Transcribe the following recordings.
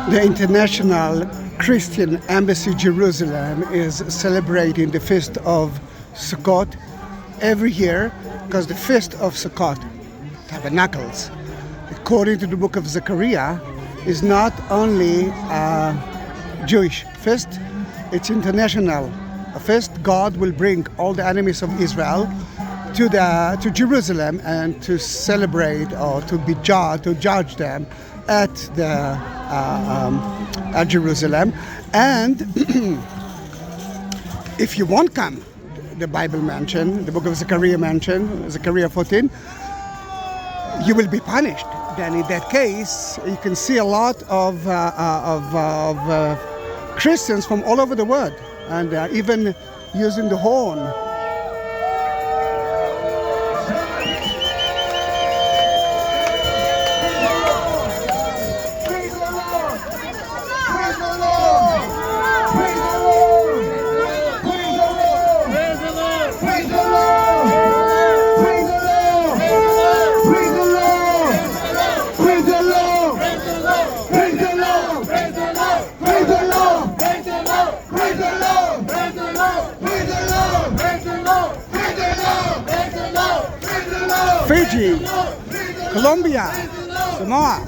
The International Christian Embassy Jerusalem is celebrating the Feast of Sukkot every year, because the Feast of Sukkot, Tabernacles, according to the book of Zechariah, is not only a Jewish feast, it's international. A feast. God will bring all the enemies of Israel to Jerusalem and to celebrate or to judge them at Jerusalem. And if you won't come, the Bible mentioned, the book of Zechariah mentioned, Zechariah 14, you will be punished. Then in that case, you can see a lot of Christians from all over the world, and even using the horn. Fiji, Colombia, Samoa.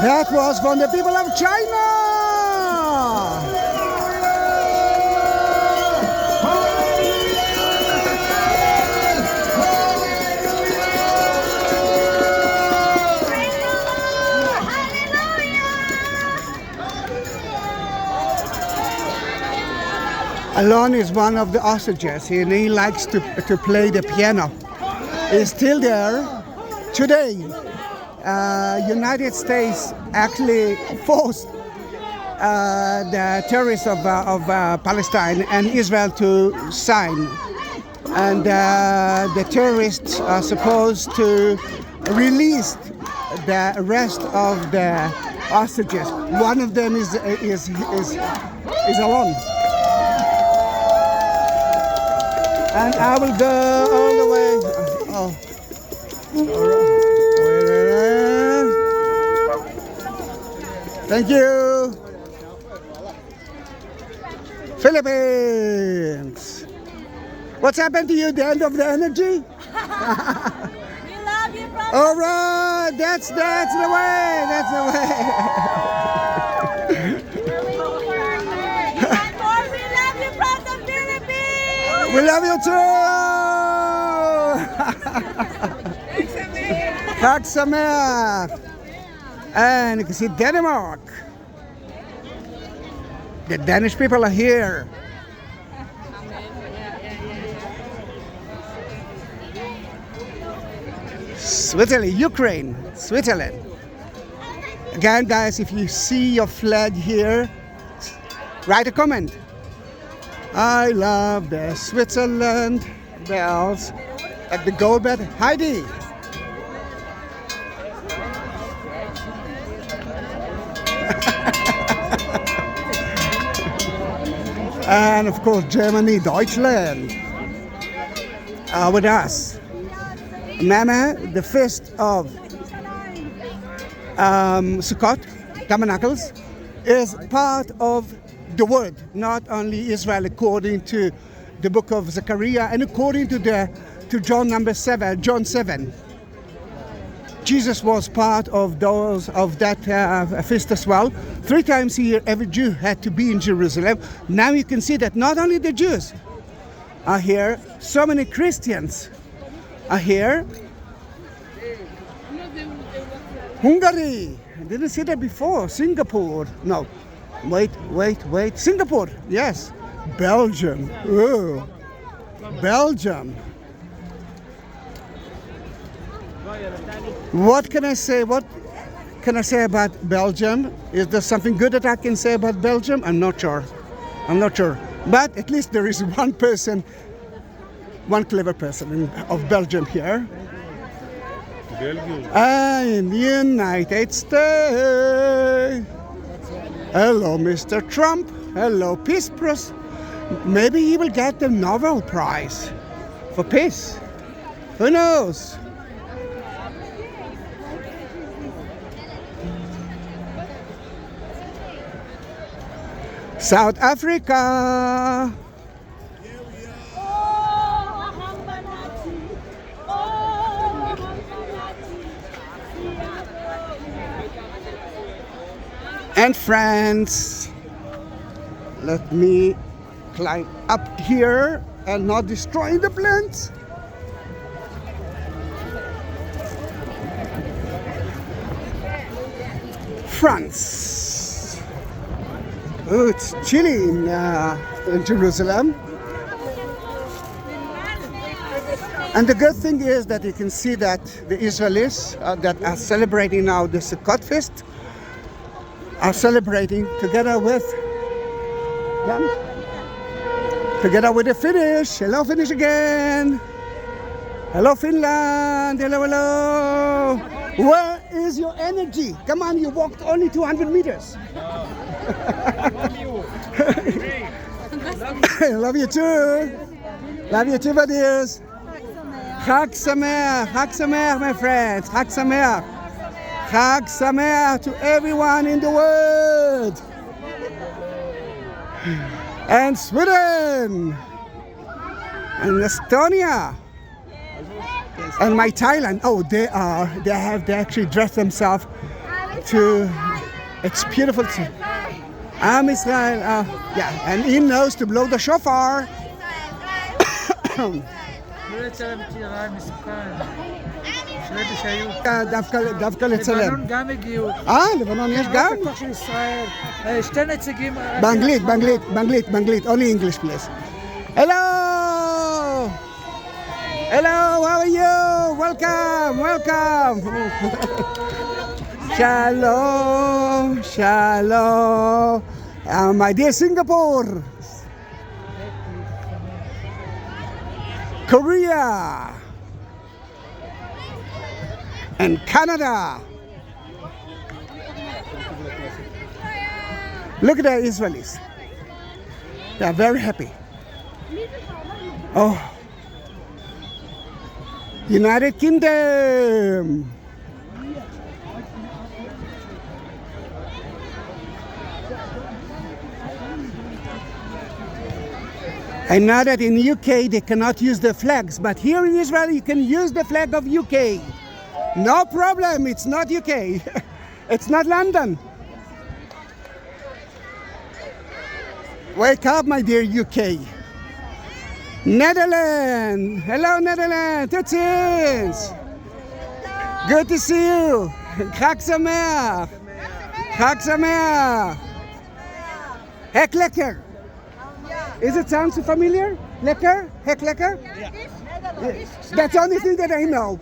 That was from the people of China. Alon is one of the ICEJs, and he likes to play the piano. He's still there today. United States actually forced the terrorists of Palestine and Israel to sign, and the terrorists are supposed to release the rest of the hostages. One of them is Alon. And I will go all the way. Oh. Thank you. Philippines. What's happened to you? The end of the energy? We love you, brother. All right. That's the way. That's the way. We love you too! Chag Sameach! And you can see Denmark. The Danish people are here. Switzerland, Ukraine, Switzerland. Again, guys, if you see your flag here, write a comment. I love the Switzerland bells at the gold bed. Heidi! And of course Germany, Deutschland are with us. Mama, the Feast of Sukkot, Tabernacles, is part of the word, not only Israel, according to the book of Zechariah and according to John 7. Jesus was part of that feast as well. 3 times a year, every Jew had to be in Jerusalem. Now you can see that not only the Jews are here, so many Christians are here. Hungary, I didn't see that before. Singapore, no. Wait. Singapore, yes. Belgium. Oh, Belgium. What can I say? What can I say about Belgium? Is there something good that I can say about Belgium? I'm not sure. But at least there is one person, one clever person of Belgium here. and United States. Hello, Mr. Trump. Hello, Peace Prize. Maybe he will get the Nobel Prize for peace. Who knows? South Africa. And France. Let me climb up here and not destroying the plants. France. Oh, it's chilly in Jerusalem. And the good thing is that you can see that the Israelis that are celebrating now the Sukkot feast are celebrating together with the Finnish. Hello, Finnish again. Hello, Finland. Hello, hello. Where is your energy? Come on, you walked only 200 meters. Love you too. Love you too, my dears. Chag Sameach. Chag Sameach, my friends. Chag Sameach. Chag Sameach to everyone in the world. And Sweden. And Estonia. And my Thailand. Oh, they actually dressed themselves to, it's beautiful too. Israel, yeah, and he knows to blow the shofar. דווקא לצלם. לבנון גם הגיעו. לבנון יש גם? בכוח של ישראל. שתי נציגים. באנגלית, only English please. Hello! Hello, how are you? Welcome. Shalom. My dear Singapore. Korea. And Canada. Look at the Israelis. They are very happy. Oh. United Kingdom. I know that in UK they cannot use the flags, but here in Israel you can use the flag of UK. No problem, it's not UK. It's not London. Wake up, my dear UK. Netherlands. Hello, Netherlands. Totsiens. Good to see you. Chag Sameach. Chag Sameach. Hek lekker. Is it sound so familiar? Lekker? Hek lekker? Yeah. That's the only thing that I know.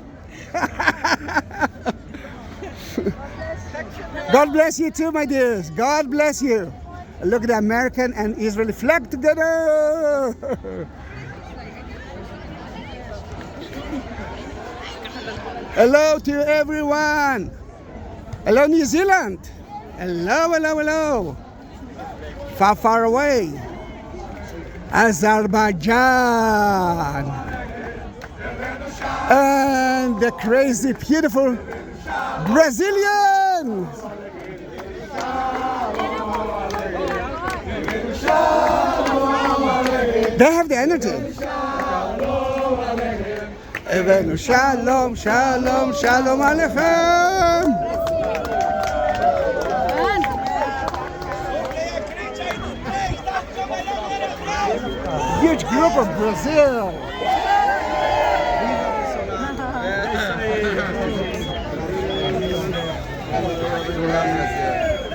God bless you too, my dears. God bless you. Look at the American and Israeli flag together. Hello to everyone. Hello, New Zealand. Hello. Far away. Azerbaijan. And the crazy, beautiful Brazilians. They have the energy. Shalom, shalom, shalom aleichem. Huge group of Brazil.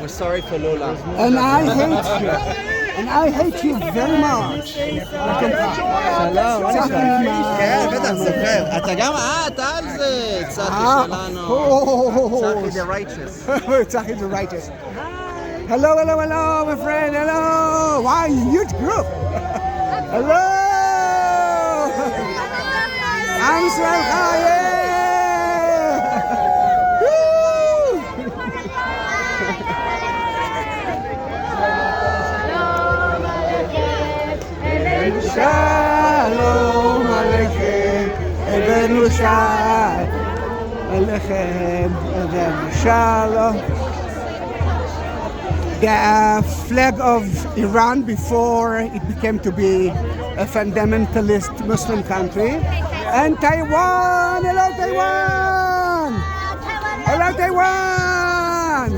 We're sorry for Lola. And I hate you very much. שלום, כן, בטח, זוכר. אתה גם, אתה על זה, צחי שלנו. צחי the righteous. Zahi the righteous. Hello, my friend, hello. Wow, huge group. Hello. I'm Israel. Yerushalayim Alechem Shalom. The flag of Iran before it became to be a fundamentalist Muslim country. And Taiwan! Hello Taiwan! Hello Taiwan!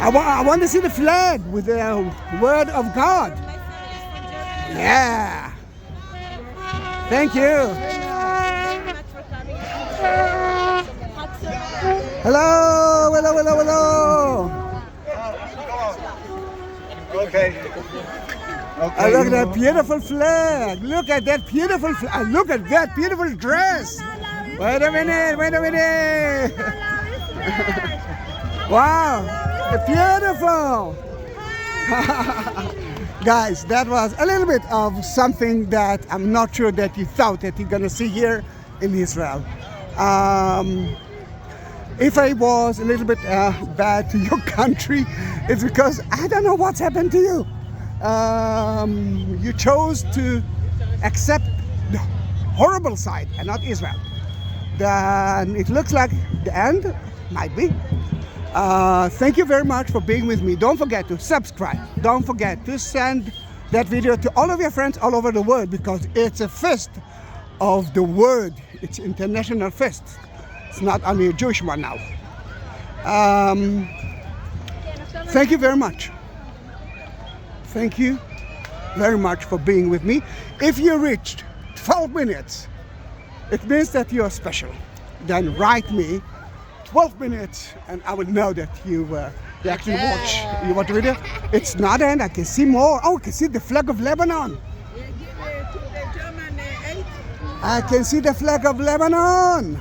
I want to see the flag with the word of God. Yeah. Thank you. Hello, hello, hello, hello. Okay. Look at that beautiful flag. Look at that beautiful flag. Look at that beautiful dress. Wait a minute, wait a minute. Wow, beautiful. Guys, that was a little bit of something that I'm not sure that you thought that you're gonna see here in Israel. If I was a little bit bad to your country, it's because I don't know what's happened to you. You chose to accept the horrible side and not Israel. Then it looks like the end might be. Thank you very much for being with me. Don't forget to subscribe. Don't forget to send that video to all of your friends all over the world, because it's a feast of the word. It's international feast. It's not only a Jewish one now. Thank you very much. Thank you very much for being with me. If you reached 12 minutes, it means that you're special. Then write me 12 minutes and I will know that you actually watch. You want the video? It's not end. I can see more. Oh, I can see the flag of Lebanon. I can see the flag of Lebanon.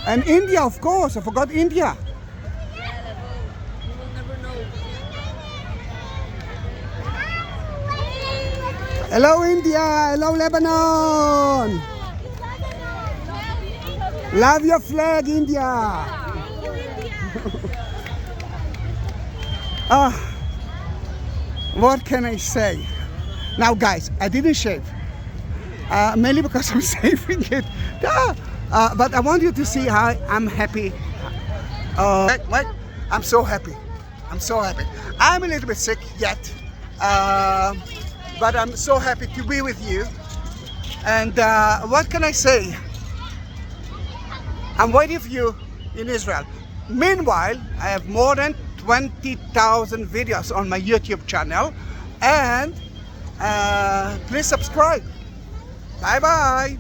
And India, of course. I forgot India. Hello, India. Hello, Lebanon. Love your flag, India. What can I say? Now, guys, I didn't shave. Mainly because I'm saving it. But I want you to see how I'm happy. What? I'm so happy. I'm so happy. I'm a little bit sick yet. But I'm so happy to be with you. And what can I say? I'm waiting for you in Israel. Meanwhile, I have more than 20,000 videos on my YouTube channel. And please subscribe. Bye-bye.